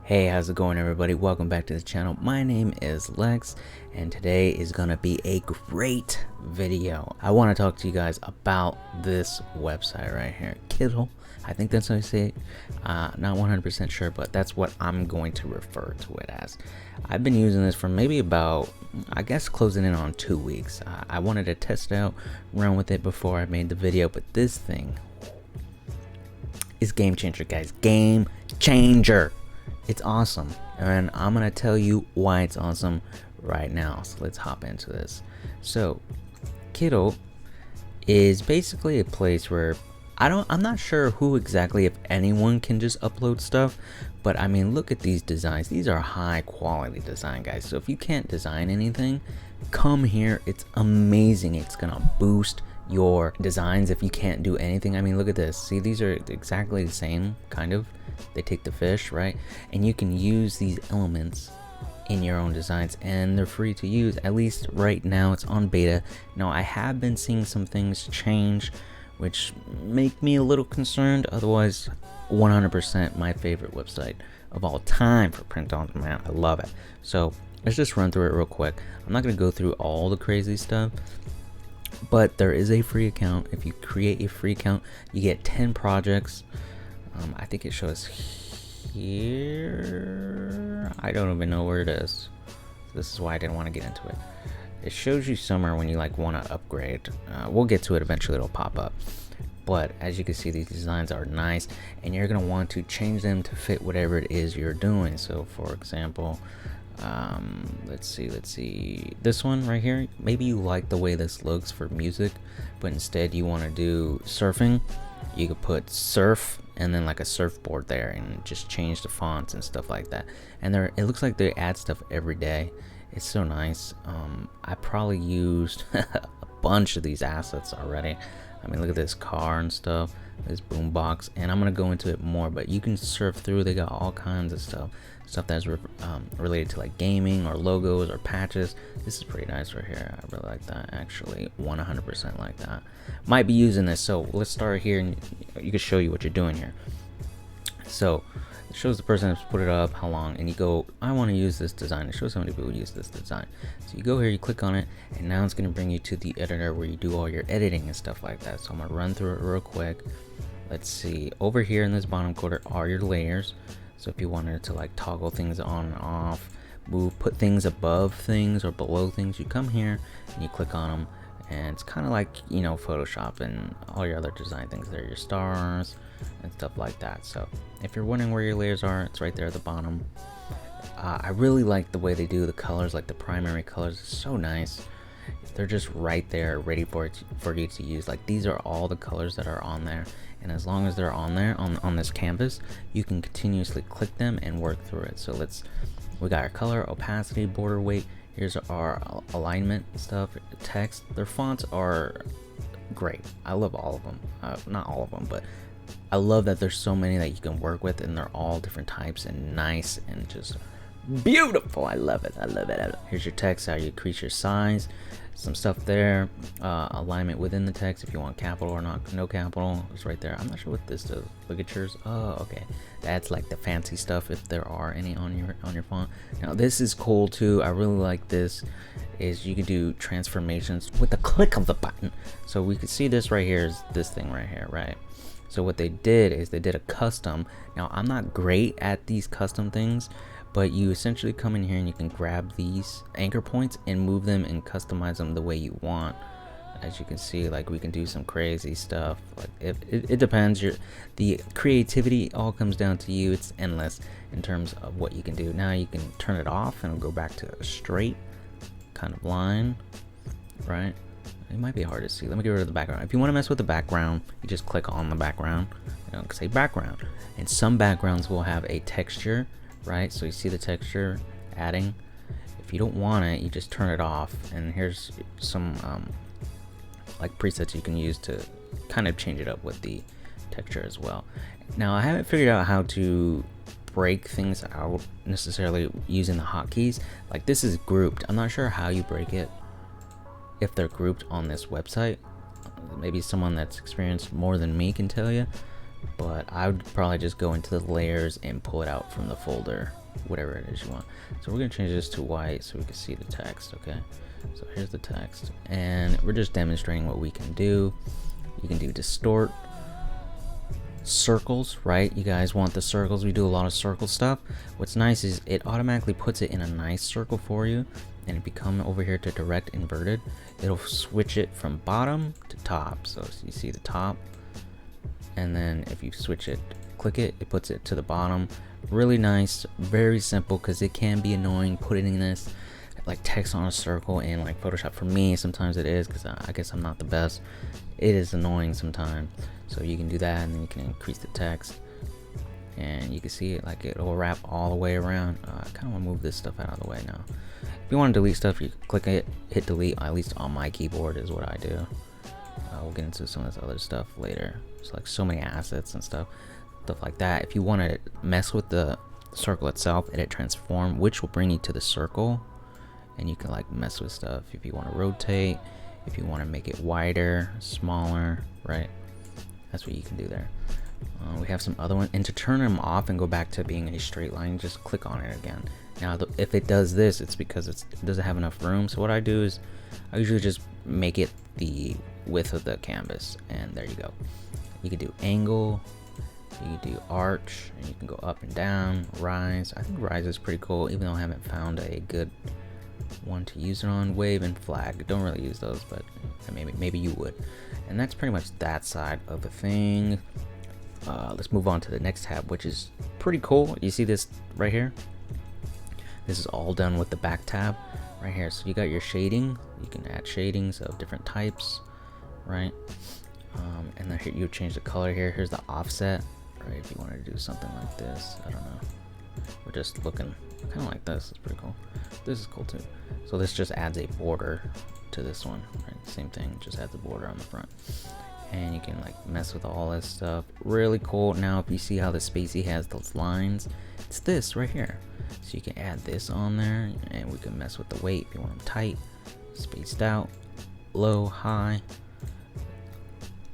Hey, how's it going everybody? Welcome back to the channel. My name is Lex and today is gonna be a great video. I want to talk to you guys about this website right here, Kittl. I think that's how I say it. Not 100% sure, but that's what I'm going to refer to it as. I've been using this for maybe about, I guess, closing in on 2 weeks. I wanted to test it out, run with it before I made the video, but this thing is game changer, guys. Game changer. It's awesome, and I'm gonna tell you why it's awesome right now. So let's hop into this. So Kittl is basically a place where I'm not sure who exactly, if anyone, can just upload stuff, but I mean, look at these designs. These are high quality design, guys. So if you can't design anything, come here. It's amazing. It's gonna boost your designs if you can't do anything. I mean, look at this. See, these are exactly the same kind of. They take the fish, right, and you can use these elements in your own designs, and they're free to use. At least right now, it's on beta. Now I have been seeing some things change which make me a little concerned. Otherwise, 100% my favorite website of all time for print on demand. I love it. So let's just run through it real quick. I'm not going to go through all the crazy stuff, but there is a free account. If you create a free account, you get 10 projects. I think it shows here. I don't even know where it is. This is why I didn't want to get into it. It shows you somewhere when you like want to upgrade. We'll get to it eventually. It'll pop up. But as you can see, these designs are nice, and you're gonna want to change them to fit whatever it is you're doing. So, for example, let's see, this one right here. Maybe you like the way this looks for music, but instead you want to do surfing. You could put surf and then like a surfboard there, and just change the fonts and stuff like that. And it looks like they add stuff every day. It's so nice. I probably used a bunch of these assets already. I mean, look at this car and stuff, this boombox, and I'm gonna go into it more, but you can surf through. They got all kinds of stuff that's related to like gaming or logos or patches. This is pretty nice right here. I really like that, actually. 100% like that. Might be using this. So let's start here, and you can show you what you're doing here. So it shows the person that's put it up, how long, and you go, I want to use this design. It shows how many people use this design. So you go here, you click on it, and now it's going to bring you to the editor where you do all your editing and stuff like that. So I'm going to run through it real quick. Let's see, over here in this bottom corner are your layers. So if you wanted to like toggle things on and off, put things above things or below things, you come here and you click on them, and it's kind of like, you know, Photoshop and all your other design things. There are your stars and stuff like that. So if you're wondering where your layers are, it's right there at the bottom. I really like the way they do the colors, like the primary colors. It's so nice. They're just right there ready for you to use. Like, these are all the colors that are on there, and as long as they're on there on this canvas, you can continuously click them and work through it. So we got our color, opacity, border weight. Here's our alignment stuff, text. Their fonts are great. I love all of them. Not all of them, but I love that there's so many that you can work with, and they're all different types and nice and just beautiful. I love it. I love it. Here's your text, how you increase your size, some stuff there. Alignment within the text, if you want capital or not, no capital, it's right there. I'm not sure what this does. Ligatures. Oh, okay. That's like the fancy stuff, if there are any on your font. Now this is cool too. I really like this. Is you can do transformations with the click of the button. So we could see this right here is this thing right here, right? So what they did is they did a custom. Now I'm not great at these custom things, but you essentially come in here and you can grab these anchor points and move them and customize them the way you want. As you can see, like, we can do some crazy stuff. Like, it depends. The creativity all comes down to you. It's endless in terms of what you can do. Now you can turn it off and it'll go back to a straight kind of line, right? It might be hard to see. Let me get rid of the background. If you want to mess with the background, you just click on the background, you know, say background. And some backgrounds will have a texture, right? So you see the texture adding. If you don't want it, you just turn it off. And here's some like presets you can use to kind of change it up with the texture as well. Now I haven't figured out how to break things out necessarily using the hotkeys. Like, this is grouped. I'm not sure how you break it if they're grouped on this website. Maybe someone that's experienced more than me can tell you. but I would probably just go into the layers and pull it out from the folder, whatever it is you want. So we're gonna change this to white so we can see the text. Okay, so here's the text, and we're just demonstrating what we can do. You can do distort, circles, right? You guys want the circles. We do a lot of circle stuff. What's nice is it automatically puts it in a nice circle for you, and if you come over here to direct inverted, it'll switch it from bottom to top. So you see the top, and then if you switch it, click it, it puts it to the bottom. Really nice, very simple, because it can be annoying putting this like text on a circle in like Photoshop. For me, sometimes it is, because I guess I'm not the best. It is annoying sometimes. So you can do that, and then you can increase the text, and you can see it like it'll wrap all the way around. I kind of want to move this stuff out of the way now. If you want to delete stuff, you click it, hit delete. At least on my keyboard is what I do. We'll get into some of this other stuff later. It's like so many assets and stuff like that. If you want to mess with the circle itself, edit transform, which will bring you to the circle, and you can like mess with stuff. If you want to rotate, if you want to make it wider, smaller, right? That's what you can do there. We have some other one, and to turn them off and go back to being a straight line, just click on it again. Now if it does this, it's because it doesn't have enough room. So what I do is I usually just make it the width of the canvas, and there you go. You can do angle, you can do arch, and you can go up and down, rise. I think rise is pretty cool, even though I haven't found a good one to use it on. Wave and flag, don't really use those, but maybe you would. And that's pretty much that side of the thing. Let's move on to the next tab, which is pretty cool. You see this right here? This is all done with the back tab right here. So you got your shading. You can add shadings of different types, right? And then here you change the color here. Here's the offset, right? If you wanted to do something like this, I don't know. We're just looking kind of like this. It's pretty cool. This is cool too. So this just adds a border to this one, right? Same thing, just adds a border on the front. And you can like mess with all this stuff. Really cool. Now if you see how the spacey has those lines, it's this right here. So you can add this on there, and we can mess with the weight if you want them tight, spaced out, low, high,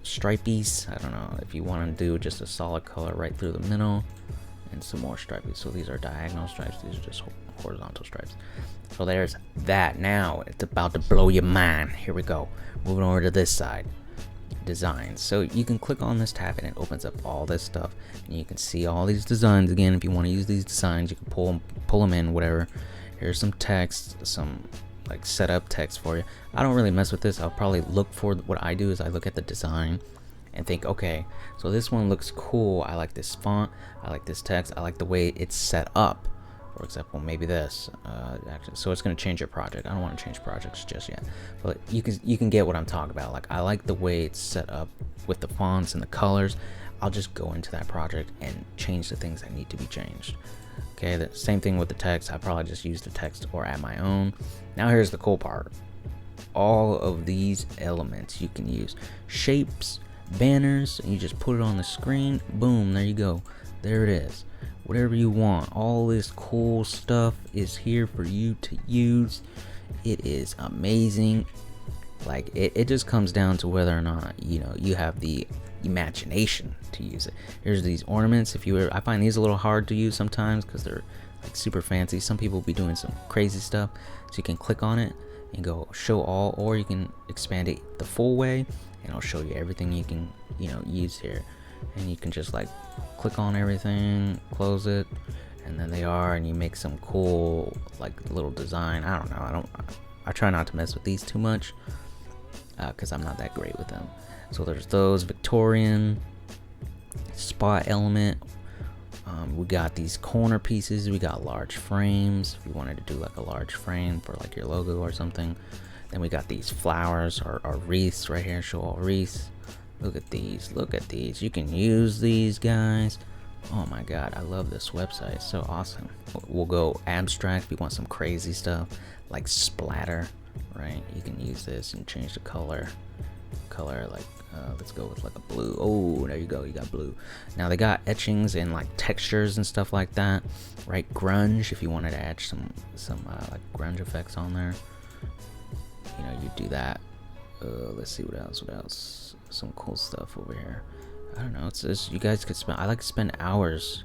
stripies. I don't know if you want to do just a solid color right through the middle, and some more stripies. So these are diagonal stripes, these are just horizontal stripes. So there's that. Now it's about to blow your mind. Here we go. Moving over to this side, designs. So you can click on this tab and it opens up all this stuff, and you can see all these designs. Again, if you want to use these designs, you can pull them in, whatever. Here's some text, some like setup text for you. I don't really mess with this. I'll probably look for, what I do is I look at the design and think, okay, so this one looks cool. I like this font, I like this text, I like the way it's set up. For example, maybe this actually, so it's going to change your project. I don't want to change projects just yet, but you can get what I'm talking about. Like, I like the way it's set up with the fonts and the colors. I'll just go into that project and change the things that need to be changed. Okay, the same thing with the text. I probably just use the text or add my own. Now here's the cool part. All of these elements you can use, shapes, banners, and you just put it on the screen. Boom, there you go. There it is. Whatever you want, all this cool stuff is here for you to use. It is amazing. Like, it just comes down to whether or not you have the imagination to use it. Here's these ornaments. I find these a little hard to use sometimes because they're like super fancy. Some people will be doing some crazy stuff, so you can click on it and go show all, or you can expand it the full way and I'll show you everything you can use here. And you can just like click on everything, close it, and then they are, and you make some cool like little design. I don't know, I try not to mess with these too much because I'm not that great with them. So there's those Victorian spot element. We got these corner pieces, we got large frames if you wanted to do like a large frame for like your logo or something. Then we got these flowers or wreaths right here, show all wreaths. Look at these, look at these. You can use these guys. Oh my god, I love this website, it's so awesome. We'll go abstract if you want some crazy stuff like splatter, right? You can use this and change the color like let's go with like a blue. Oh, there you go, you got blue. Now they got etchings and like textures and stuff like that, right? Grunge, if you wanted to add some like grunge effects on there, you do that. Let's see what else. Some cool stuff over here. I don't know. It's just, you guys could spend. I like to spend hours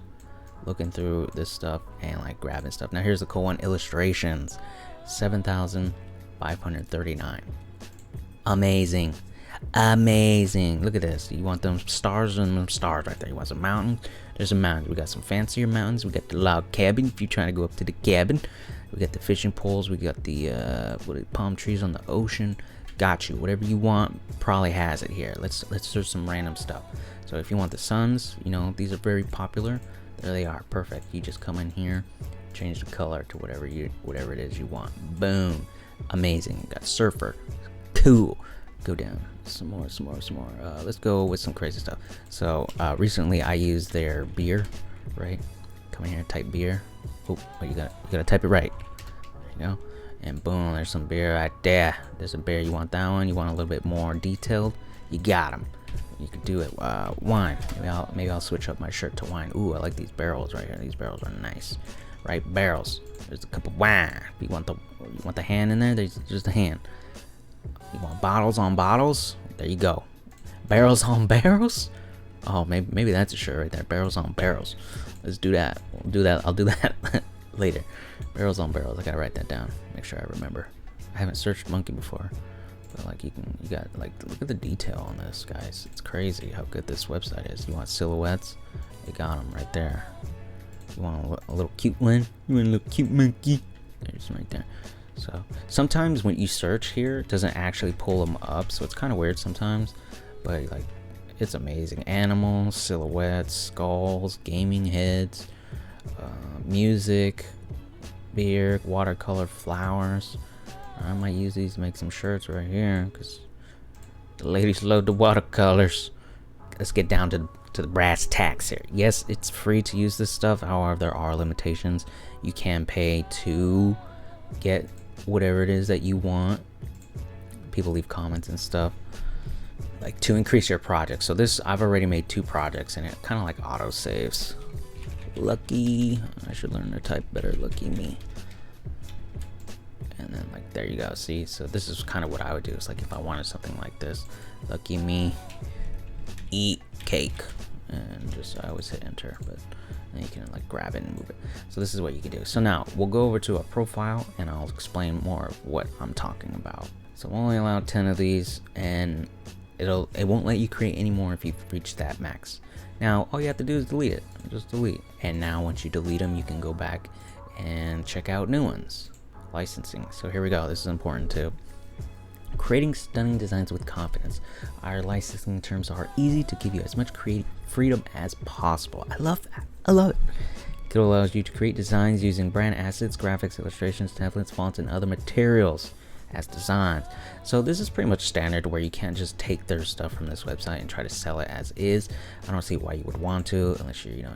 looking through this stuff and like grabbing stuff. Now here's the cool one: illustrations, 7,539. Amazing, amazing. Look at this. You want them stars and them stars right there. You want some mountains? There's some mountains. We got some fancier mountains. We got the log cabin if you're trying to go up to the cabin. We got the fishing poles. We got the palm trees on the ocean. Got you. Whatever you want probably has it here. Let's search some random stuff. So if you want the suns, you know, these are very popular. There they are. Perfect. You just come in here, change the color to whatever it is you want. Boom. Amazing. You got surfer. Cool. Go down. Some more. Let's go with some crazy stuff. So recently I used their beer, right? Come in here, type beer. Oh, you gotta type it right. There you go. And boom, there's some beer right there. There's a beer. You want that one? You want a little bit more detailed? You got them. You could do it. Wine. Maybe I'll switch up my shirt to wine. Ooh, I like these barrels right here. These barrels are nice. Right, barrels. There's a cup of wine. You want the hand in there? There's just a hand. You want bottles on bottles? There you go. Barrels on barrels? Oh, maybe that's a shirt right there. Barrels on barrels. Let's do that. We'll do that. I'll do that later. Barrels on barrels. I gotta write that down. Make sure I remember. I haven't searched monkey before, but like you got like, look at the detail on this, guys. It's crazy how good this website is. You want silhouettes? You got them right there. You want a little cute one? You want a little cute monkey? There's right there. So sometimes when you search here, it doesn't actually pull them up, so it's kind of weird sometimes, but like it's amazing. Animals, silhouettes, skulls, gaming heads, music, beer, watercolor, flowers. I might use these to make some shirts right here because the ladies love the watercolors. Let's get down to the brass tacks here. Yes, it's free to use this stuff. However, there are limitations. You can pay to get whatever it is that you want. People leave comments and stuff like to increase your project. So this, I've already made 2 projects and it kind of like auto saves. Lucky, I should learn to type better. Lucky me. And then like there you go. See, so this is kind of what I would do. It's like if I wanted something like this, lucky me, eat cake, and just I always hit enter, but then you can like grab it and move it. So this is what you can do. So now we'll go over to a profile and I'll explain more of what I'm talking about. So we'll only allow 10 of these, and it won't let you create any more if you've reached that max. Now all you have to do is delete it. Just delete. And now once you delete them, you can go back and check out new ones. Licensing. So here we go. This is important too. Creating stunning designs with confidence. Our licensing terms are easy to give you as much creative freedom as possible. I love that. I love it. Kittl allows you to create designs using brand assets, graphics, illustrations, templates, fonts, and other materials as designs. So this is pretty much standard where you can't just take their stuff from this website and try to sell it as is. I don't see why you would want to, unless you're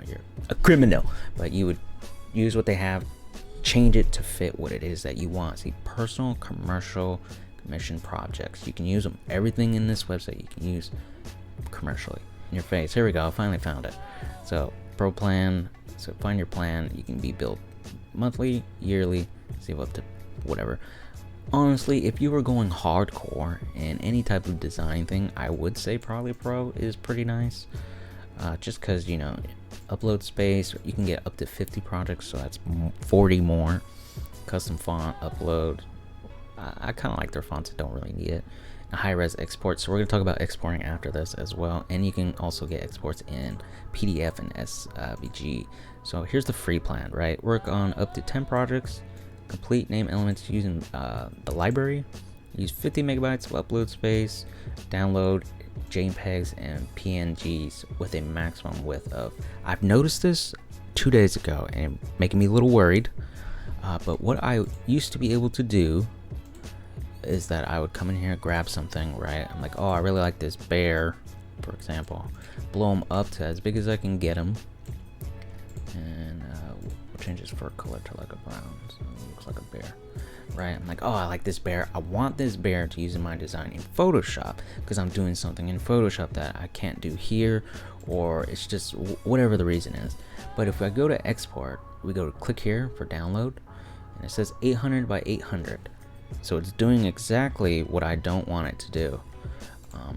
a criminal, but you would use what they have, change it to fit what it is that you want. See, personal, commercial, commission projects. You can use them. Everything in this website you can use commercially. In your face. Here we go. I finally found it. So pro plan. So find your plan. You can be billed monthly, yearly, save up to whatever. Honestly, if you were going hardcore in any type of design thing, I would say probably pro is pretty nice. Just because, you know, upload space, you can get up to 50 projects, so that's 40 more. Custom font upload. I kind of like their fonts. I don't really need it. High-res export. So we're going to talk about exporting after this as well. And you can also get exports in PDF and SVG. So here's the free plan, right? Work on up to 10 projects. Complete name elements using the library. Use 50 megabytes of upload space. Download JPEGs and PNGs with a maximum width of. I've noticed this 2 days ago and making me a little worried. But what I used to be able to do is that I would come in here, grab something, right? I'm like, oh, I really like this bear, for example. Blow them up to as big as I can get them. And we'll change his fur color to like a brown, so it looks like a bear, right? I'm like, oh, I like this bear. I want this bear to use in my design in Photoshop because I'm doing something in Photoshop that I can't do here, or it's just whatever the reason is. But if I go to export, we go to click here for download, and it says 800 by 800. So it's doing exactly what I don't want it to do.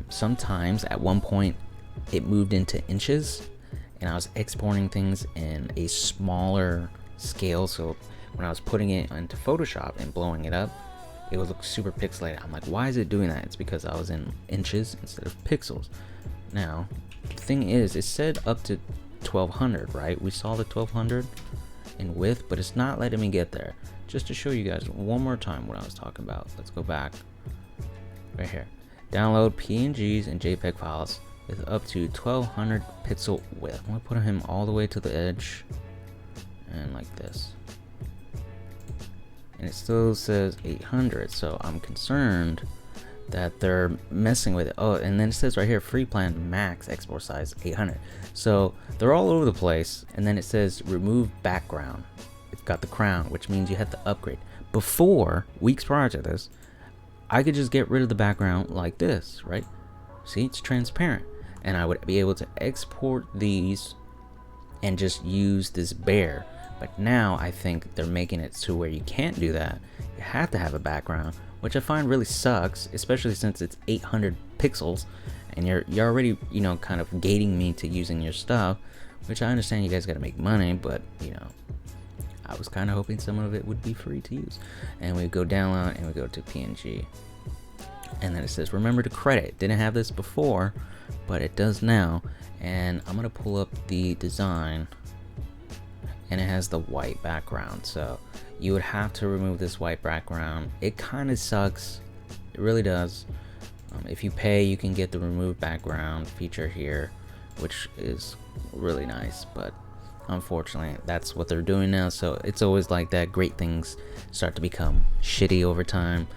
Sometimes at one point it moved into inches, and I was exporting things in a smaller scale. So when I was putting it into Photoshop and blowing it up, it would look super pixelated. I'm like, why is it doing that? It's because I was in inches instead of pixels. Now, the thing is, it said up to 1200, right? We saw the 1200 in width, but it's not letting me get there. Just to show you guys one more time what I was talking about, let's go back right here. Download PNGs and JPEG files with up to 1200 pixel width. I'm gonna put him all the way to the edge and like this, and it still says 800, so I'm concerned that they're messing with it. Oh, and then it says right here, free plan max export size 800. So they're all over the place. And then it says remove background. It's got the crown, which means you have to upgrade. Before, weeks prior to this, I could just get rid of the background like this, right? See, it's transparent, and I would be able to export these and just use this bare. But now I think they're making it to where you can't do that. You have to have a background, which I find really sucks, especially since it's 800 pixels and you're already, you know, kind of gating me to using your stuff, which I understand you guys got to make money, but you know, I was kind of hoping some of it would be free to use. And we go download and we go to PNG, and then it says remember to credit. Didn't have this before, but it does now. And I'm gonna pull up the design, and it has the white background, so you would have to remove this white background. It kind of sucks, it really does. If you pay, you can get the remove background feature here, which is really nice, but unfortunately that's what they're doing now. So it's always like that, great things start to become shitty over time,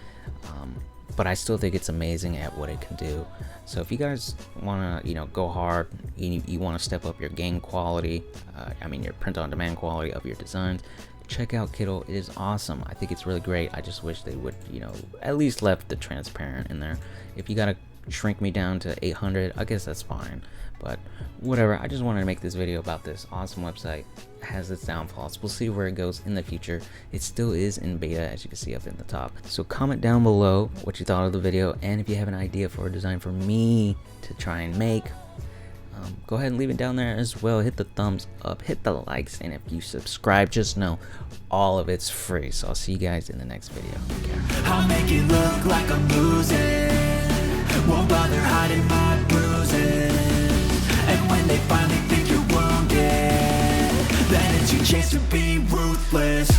but I still think it's amazing at what it can do. So if you guys want to, you know, go hard, you want to step up your game quality, I mean your print on demand quality of your designs, check out Kittl. It is awesome. I think it's really great. I just wish they would, you know, at least left the transparent in there. If you gotta shrink me down to 800, I guess that's fine, but whatever. I just wanted to make this video about this awesome website. It has its downfalls. We'll see where it goes in the future. It still is in beta, as you can see up in the top. So comment down below what you thought of the video, and if you have an idea for a design for me to try and make, go ahead and leave it down there as well. Hit the thumbs up, hit the likes, and if you subscribe, just know all of it's free. So I'll see you guys in the next video. I'll make it look like I'm losing, won't bother hiding my bruises, and when they finally think you're wounded, then it's your chance to be ruthless.